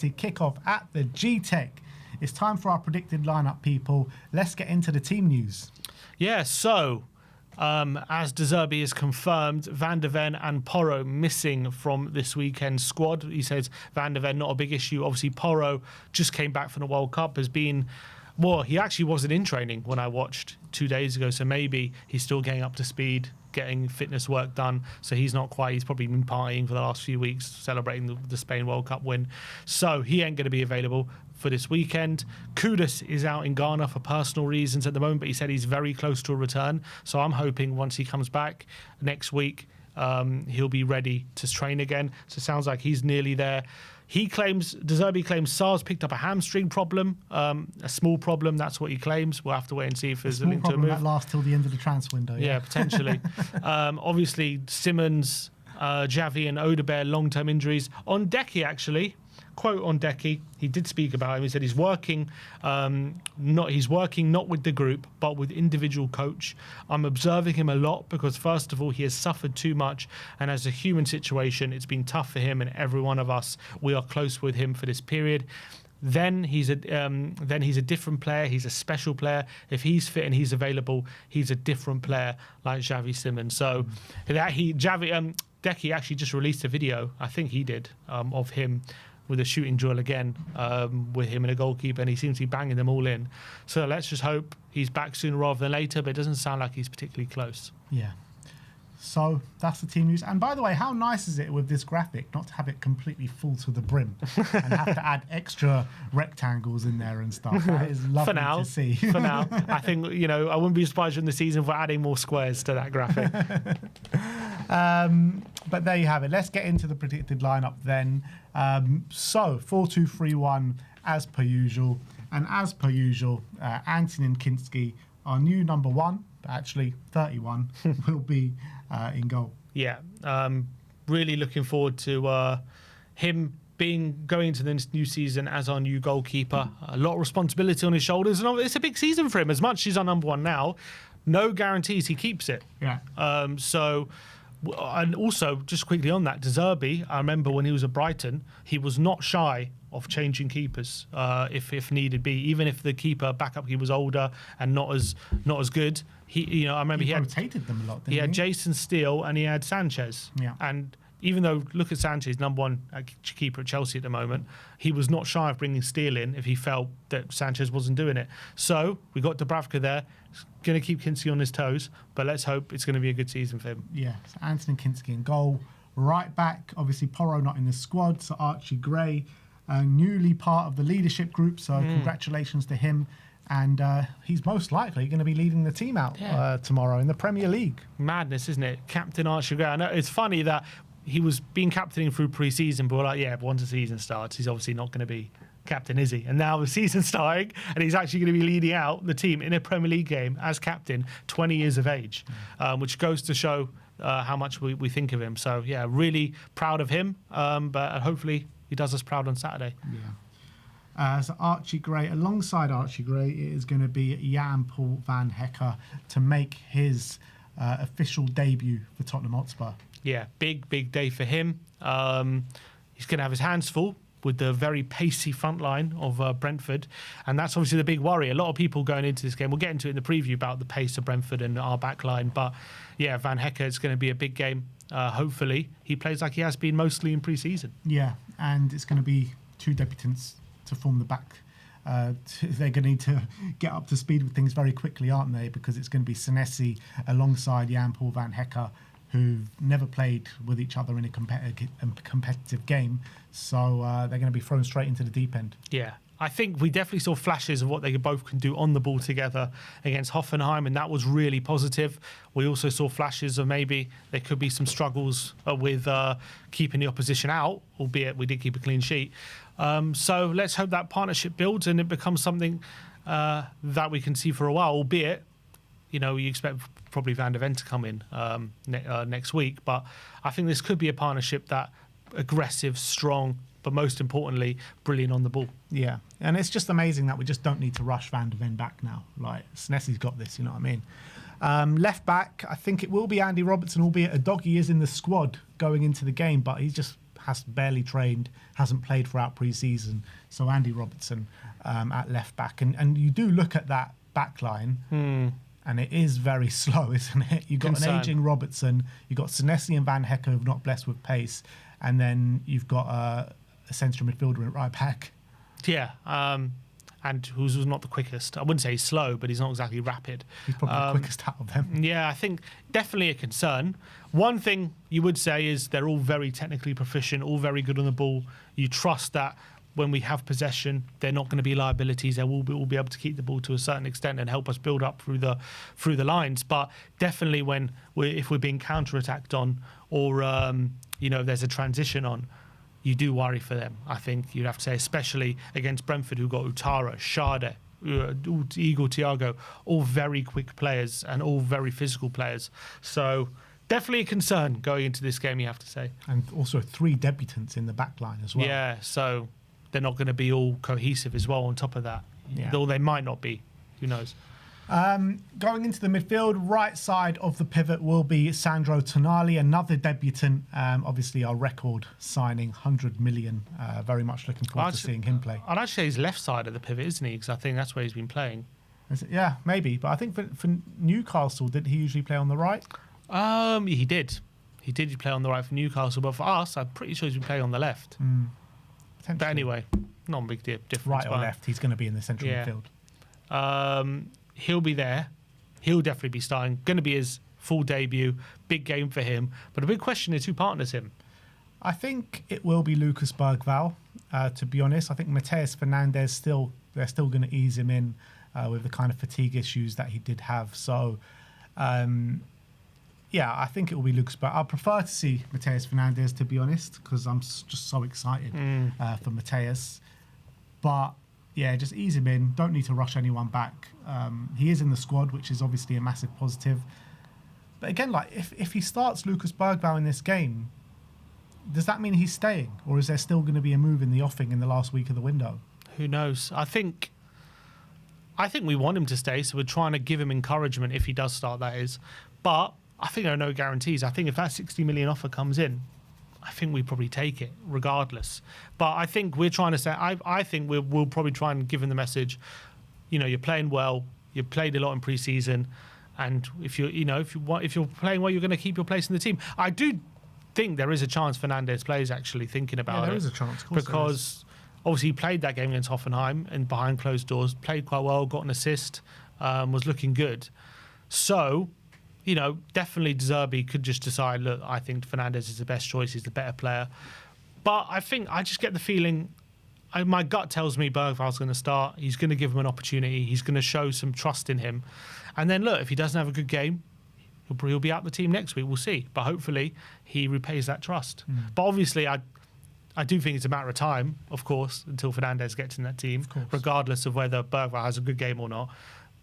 expected kickoff at the G-Tech. It's time for our predicted lineup, people. Let's get into the team news. Yeah, so as De Zerbi is confirmed, Van de Ven and Porro missing from this weekend's squad. He says Van de Ven, not a big issue. Obviously, Porro just came back from the World Cup, has been... Well, he actually wasn't in training when I watched 2 days ago, so maybe he's still getting up to speed, getting fitness work done, so he's not quite... He's probably been partying for the last few weeks, celebrating the Spain World Cup win. So he ain't going to be available for this weekend. Kudus is out in Ghana for personal reasons at the moment, but he said he's very close to a return. So I'm hoping once he comes back next week, he'll be ready to train again. So it sounds like he's nearly there. He claims, De Zerbi claims Sar's picked up a hamstring problem, a small problem. That's what he claims. We'll have to wait and see if there's a link to a move. That lasts till the end of the transfer window. Yeah, potentially. Obviously, Simmons, Javi and Odebear, long-term injuries. On Decky, actually, quote on Decky, he did speak about him. He said he's working, not with the group, but with individual coach. I'm observing him a lot because, first of all, he has suffered too much, and as a human situation, it's been tough for him and every one of us. We are close with him for this period. Then he's a different player. He's a special player. If he's fit and he's available, he's a different player like Xavi Simons. So Decky actually just released a video, I think he did, of him with a shooting drill again, with him and a goalkeeper, and he seems to be banging them all in. So let's just hope he's back sooner rather than later, but it doesn't sound like he's particularly close. Yeah. So that's the team news. And by the way, how nice is it with this graphic not to have it completely full to the brim and have to add extra rectangles in there and stuff? That is lovely to see. For now. I think, I wouldn't be surprised in the season for adding more squares to that graphic. But there you have it. Let's get into the predicted lineup then. So 4-2-3-1 as per usual. And as per usual, Antonin Kinski, our new number one, but actually 31, will be in goal. Yeah, really looking forward to him going into the new season as our new goalkeeper. A lot of responsibility on his shoulders, and it's a big season for him. As much as he's our number one now, no guarantees he keeps it. Yeah. And also, just quickly on that, De Zerbi, I remember when he was at Brighton, he was not shy of changing keepers if needed be, even if the backup keeper was older and not as good. I remember he rotated them a lot. Didn't he had Jason Steele and he had Sanchez. Yeah. And even though, look at Sanchez, number one keeper at Chelsea at the moment, he was not shy of bringing Steele in if he felt that Sanchez wasn't doing it. So we got Dubravka there. It's going to keep Kinski on his toes, but let's hope it's going to be a good season for him. Yeah, so Antonin Kinski in goal. Right back, obviously Porro not in the squad, so Archie Gray, newly part of the leadership group, so congratulations to him. And he's most likely going to be leading the team out tomorrow in the Premier League. Madness, isn't it? Captain Archie Gray. I know it's funny that he was being captaining through pre-season, but we're like, but once the season starts, he's obviously not going to be captain, is he? And now the season's starting, and he's actually going to be leading out the team in a Premier League game as captain, 20 years of age, which goes to show how much we think of him. So, yeah, really proud of him, but hopefully he does us proud on Saturday. Yeah. So Archie Gray, alongside Archie Gray, it is going to be Jan-Paul van Hecke to make his official debut for Tottenham Hotspur. Yeah, big day for him. He's going to have his hands full with the very pacey front line of Brentford. And that's obviously the big worry. A lot of people going into this game, we'll get into it in the preview about the pace of Brentford and our back line. But yeah, Van Hecke, it's going to be a big game. Hopefully he plays like he has been mostly in pre-season. Yeah, and it's going to be two debutants to form the back. They're going to need to get up to speed with things very quickly, aren't they? Because it's going to be Senesi alongside Jan-Paul van Hecke, who've never played with each other in a competitive game. So they're going to be thrown straight into the deep end. Yeah, I think we definitely saw flashes of what they both can do on the ball together against Hoffenheim, and that was really positive. We also saw flashes of maybe there could be some struggles with keeping the opposition out, albeit we did keep a clean sheet. So let's hope that partnership builds and it becomes something that we can see for a while, albeit, you expect probably Van de Ven to come in next week. But I think this could be a partnership that aggressive, strong, but most importantly, brilliant on the ball. Yeah, and it's just amazing that we just don't need to rush Van de Ven back now. Like, Senesi's got this, you know what I mean? Left back, I think it will be Andy Robertson, albeit a doggy is in the squad going into the game, but he's just has barely trained, hasn't played throughout pre-season. So Andy Robertson at left back, and you do look at that back line, and it is very slow, isn't it? You've got an ageing Robertson, you've got Senesi and Van Hecke who've not blessed with pace, and then you've got a central midfielder at right back. Yeah, and who's not the quickest. I wouldn't say he's slow, but he's not exactly rapid. He's probably the quickest out of them. Yeah, I think definitely a concern. One thing you would say is they're all very technically proficient, all very good on the ball. You trust that when we have possession, they're not going to be liabilities. They will be able to keep the ball to a certain extent and help us build up through the lines. But definitely if we're being counter-attacked on, or there's a transition on, you do worry for them. I think you'd have to say, especially against Brentford, who got Utara, Schade, Igor Thiago, all very quick players and all very physical players. So definitely a concern going into this game, you have to say. And also 3 debutants in the back line as well. Yeah, so they're not going to be all cohesive as well on top of that. Yeah. Though they might not be. Who knows? Going into the midfield, right side of the pivot will be Sandro Tonali, another debutant. Obviously, our record signing, 100 million. Very much looking forward to seeing him play. I'd actually say he's left side of the pivot, isn't he? Because I think that's where he's been playing. Yeah, maybe. But I think for Newcastle, did he usually play on the right? He did. He did play on the right for Newcastle, but for us, I'm pretty sure he's been playing on the left. But anyway, not a big difference. Right or left, he's going to be in the central midfield. He'll be there. He'll definitely be starting. Going to be his full debut. Big game for him. But the big question is who partners him. I think it will be Lucas Bergvall, to be honest. I think Mateus Fernandes, they're still going to ease him in with the kind of fatigue issues that he did have. So, I think it will be Lucas Bergvall. I prefer to see Mateus Fernandes, to be honest, because I'm just so excited for Mateus. But yeah, just ease him in. Don't need to rush anyone back. He is in the squad, which is obviously a massive positive. But again, like if he starts Lucas Bergvall in this game, does that mean he's staying? Or is there still going to be a move in the offing in the last week of the window? Who knows? I think we want him to stay, so we're trying to give him encouragement if he does start, that is. But I think there are no guarantees. I think if that 60 million offer comes in, I think we probably take it regardless. But I think we're trying to say, I think we'll probably try and give him the message, you're playing well, you've played a lot in pre-season, and if you're playing well, you're going to keep your place in the team. I do think there is a chance Fernandes plays, actually, thinking about it. There is a chance, of course. Because obviously he played that game against Hoffenheim and behind closed doors, played quite well, got an assist, was looking good. So, definitely ZERBI could just decide, look, I think Fernandes is the best choice, he's the better player. But I think I just get the feeling, my gut tells me Bergvall's going to start. He's going to give him an opportunity. He's going to show some trust in him. And then, look, if he doesn't have a good game, he'll be out the team next week. We'll see. But hopefully he repays that trust. But obviously, I do think it's a matter of time, of course, until Fernandes gets in that team, regardless of whether Bergvall has a good game or not.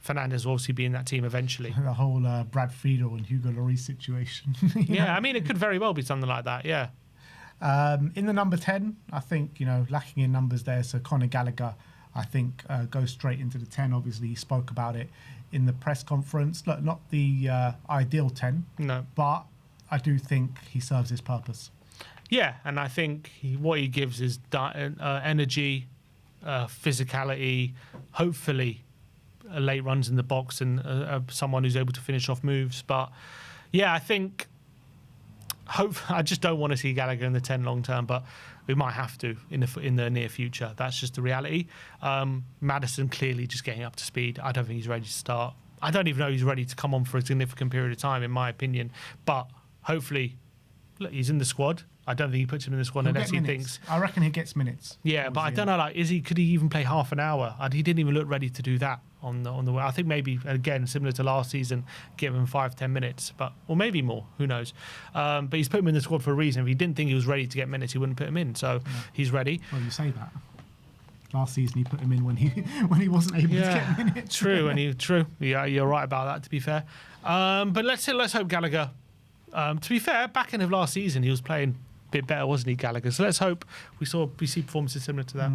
Fernandes will obviously be in that team eventually. The whole Brad Friedel and Hugo Lloris situation. Yeah, I mean, it could very well be something like that, yeah. In the number 10, I think, lacking in numbers there. So Conor Gallagher, I think, goes straight into the 10. Obviously, he spoke about it in the press conference. Look, not the ideal 10, no, but I do think he serves his purpose. Yeah, and I think what he gives is energy, physicality, hopefully late runs in the box, and someone who's able to finish off moves. But yeah, I think I just don't want to see Gallagher in the 10 long term, but we might have to in the near future. That's just the reality. Maddison clearly just getting up to speed. I don't think he's ready to start. I don't even know he's ready to come on for a significant period of time, in my opinion. But hopefully, look, he's in the squad. I don't think he puts him in the squad unless he thinks. I reckon he gets minutes. Yeah, but I don't know. Could he even play half an hour? He didn't even look ready to do that on the way. I think maybe again similar to last season, give him 5-10 minutes, or maybe more. Who knows? But he's put him in the squad for a reason. If he didn't think he was ready to get minutes, he wouldn't put him in. So he's ready. Well, you say that. Last season he put him in when he wasn't able to get minutes. True. Yeah, you're right about that. To be fair, but let's hope Gallagher. To be fair, back end of last season he was playing a bit better, wasn't he, Gallagher? So let's hope we see performances similar to that.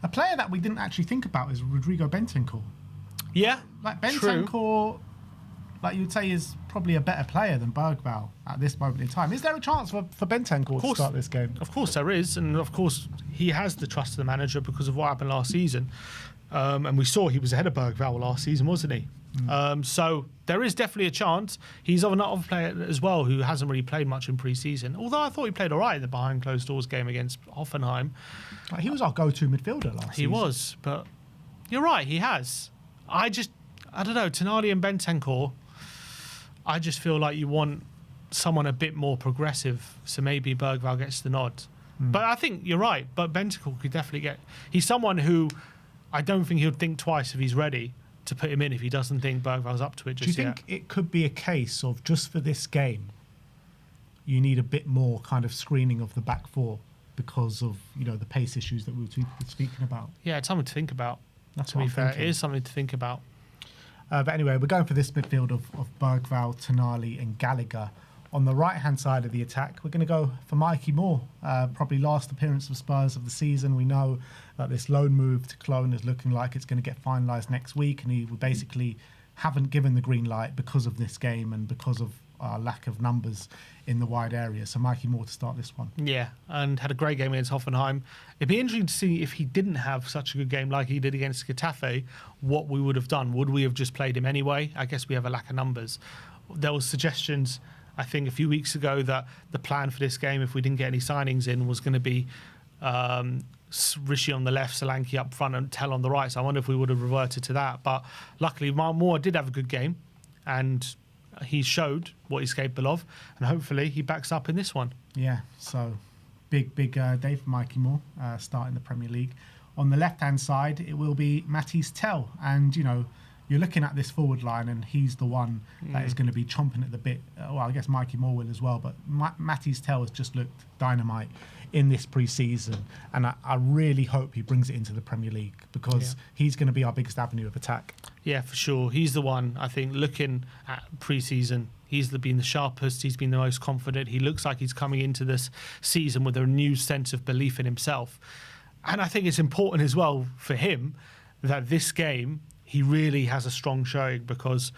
A player that we didn't actually think about is Rodrigo Bentancur. Yeah, like Bentancur like you would say, is probably a better player than Bergvall at this moment in time. Is there a chance for Bentancur to start this game? Of course there is, and of course he has the trust of the manager because of what happened last season. And we saw he was ahead of Bergvall last season, wasn't he? So there is definitely a chance. He's another player as well who hasn't really played much in pre-season, although I thought he played all right in the behind closed doors game against Hoffenheim. He was our go-to midfielder last season. He was, but you're right, he has. I don't know, Tonali and Bentancur, I just feel like you want someone a bit more progressive, so maybe Bergvall gets the nod. But I think you're right, but Bentancur could definitely get... He's someone who I don't think he would think twice if he's ready to put him in if he doesn't think Bergvall's up to it just yet. Do you think it could be a case of just for this game, you need a bit more kind of screening of the back four because of, you know, the pace issues that we were speaking about? Yeah, it's something to think about. That's to be fair, it is something to think about. But anyway, we're going for this midfield of Bergvall, Tonali and Gallagher. On the right-hand side of the attack, we're going to go for Mikey Moore. Probably last appearance of Spurs of the season. We know that this loan move to Cologne is looking like it's going to get finalised next week, and he basically haven't given the green light because of this game and because of lack of numbers in the wide area. So Mikey Moore to start this one. Yeah, and had a great game against Hoffenheim. It'd be interesting to see if he didn't have such a good game like he did against Getafe, what we would have done. Would we have just played him anyway? I guess we have a lack of numbers. There was suggestions, I think, a few weeks ago that the plan for this game, if we didn't get any signings in, was going to be Rishi on the left, Solanke up front and Tell on the right. So I wonder if we would have reverted to that. But luckily, Moore did have a good game, and he showed what he's capable of, and hopefully he backs up in this one. Yeah, so big day for Mikey Moore starting the Premier League. On the left-hand side, it will be Mathys Tel, and, you know, you're looking at this forward line, and he's the one that is going to be chomping at the bit. Well, I guess Mikey Moore will as well, but Mathys Tel has just looked dynamite in this pre-season, and I really hope he brings it into the Premier League because he's going to be our biggest avenue of attack. Yeah, for sure. He's the one, I think, looking at pre-season, he's been the sharpest, he's been the most confident. He looks like he's coming into this season with a new sense of belief in himself. And I think it's important as well for him that this game, he really has a strong showing because,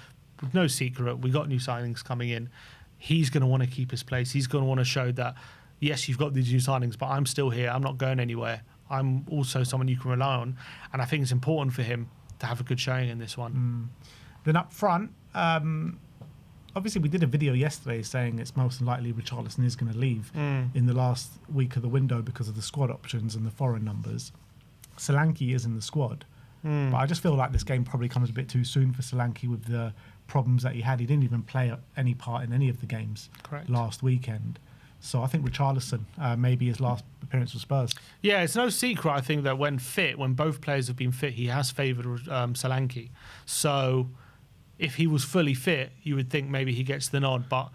no secret, we got new signings coming in. He's going to want to keep his place. He's going to want to show that, yes, you've got these new signings, but I'm still here. I'm not going anywhere. I'm also someone you can rely on. And I think it's important for him to have a good showing in this one. Then up front, obviously we did a video yesterday saying it's most likely Richarlison is going to leave in the last week of the window because of the squad options and the foreign numbers. Solanke is in the squad. But I just feel like this game probably comes a bit too soon for Solanke with the problems that he had. He didn't even play any part in any of the games last weekend. So I think Richarlison may be his last appearance for Spurs. Yeah, it's no secret, I think, that when both players have been fit, he has favoured Solanke. So if he was fully fit, you would think maybe he gets the nod, but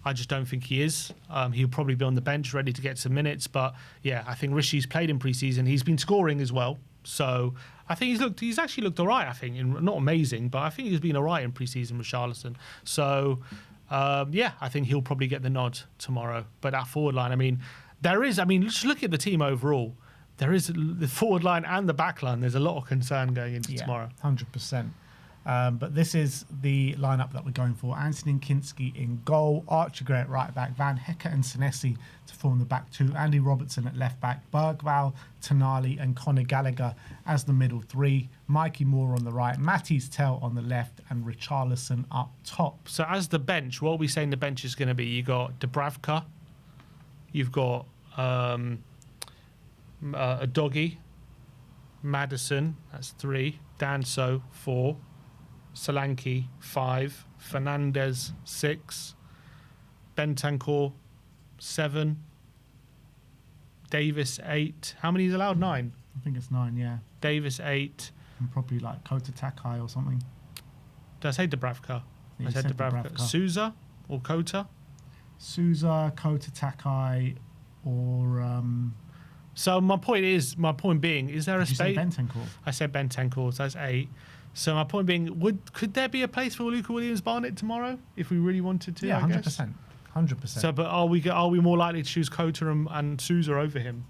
I just don't think he is. He'll probably be on the bench ready to get some minutes. But yeah, I think Rishi's played in pre-season. He's been scoring as well. So I think he's actually looked all right, I think. Not amazing, but I think he's been all right in pre-season with Richarlison. So yeah, I think he'll probably get the nod tomorrow. But that forward line, just look at the team overall. There is the forward line and the back line. There's a lot of concern going into tomorrow. 100%. But this is the lineup that we're going for. Anthony Kinski in goal, Archie Gray at right back, Van Hecke and Senesi to form the back two, Andy Robertson at left back, Bergvall, Tonali and Conor Gallagher as the middle three, Mikey Moore on the right, Mathys Tel on the left and Richarlison up top. So as the bench, what are we saying the bench is going to be? You got Dubravka, you've got a Doggy, Maddison, that's 3, Danso, 4, Solanke, 5, Fernandez, 6, Bentancur, 7, Davis, 8. How many is allowed? 9? I think it's 9, yeah. Davis, 8. And probably like Kota Takai or something. Did I say Dubravka? Yeah, I said Dubravka. Souza or Kota? Souza, Kota Takai or... So my point being, is there a space? You said Bentancur? I said Bentancur, so that's 8. So my point being, could there be a place for Luka Williams-Barnett tomorrow if we really wanted to? Yeah, 100%. 100%. So, but are we more likely to choose Kota and Souza over him?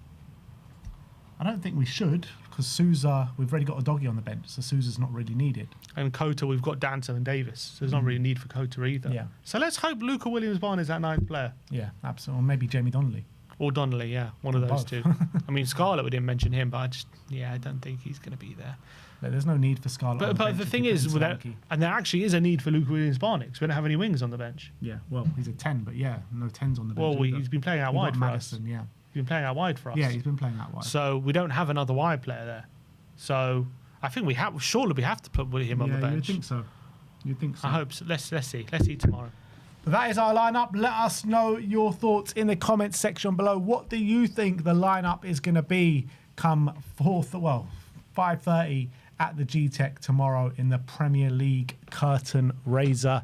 I don't think we should, because Sousa, we've already got a doggy on the bench, so Sousa's not really needed. And Kota, we've got Danto and Davis, so there's not really a need for Kota either. Yeah. So let's hope Luca Williams-Barnes is that 9th player. Yeah, absolutely. Or maybe Jamie Donnelly. Or Donnelly, yeah, one of those Both. two. I mean, Scarlett, we didn't mention him, but I don't think he's going to be there. No, there's no need for Scarlett. But the thing is, and there actually is a need for Luca Williams-Barnes, because we don't have any wings on the bench. Yeah, well, he's a 10, but yeah, no 10s on the bench. Well, either. he's been playing out We've wide got for Madison, us. yeah. He's been playing out wide for us. Yeah, he's been playing out wide. So we don't have another wide player there. So I think we have to put him on the bench. You'd think so. You'd think so. I hope so. Let's see. Let's see tomorrow. But that is our lineup. Let us know your thoughts in the comments section below. What do you think the lineup is going to be come 5:30 at the G-Tech tomorrow in the Premier League curtain raiser?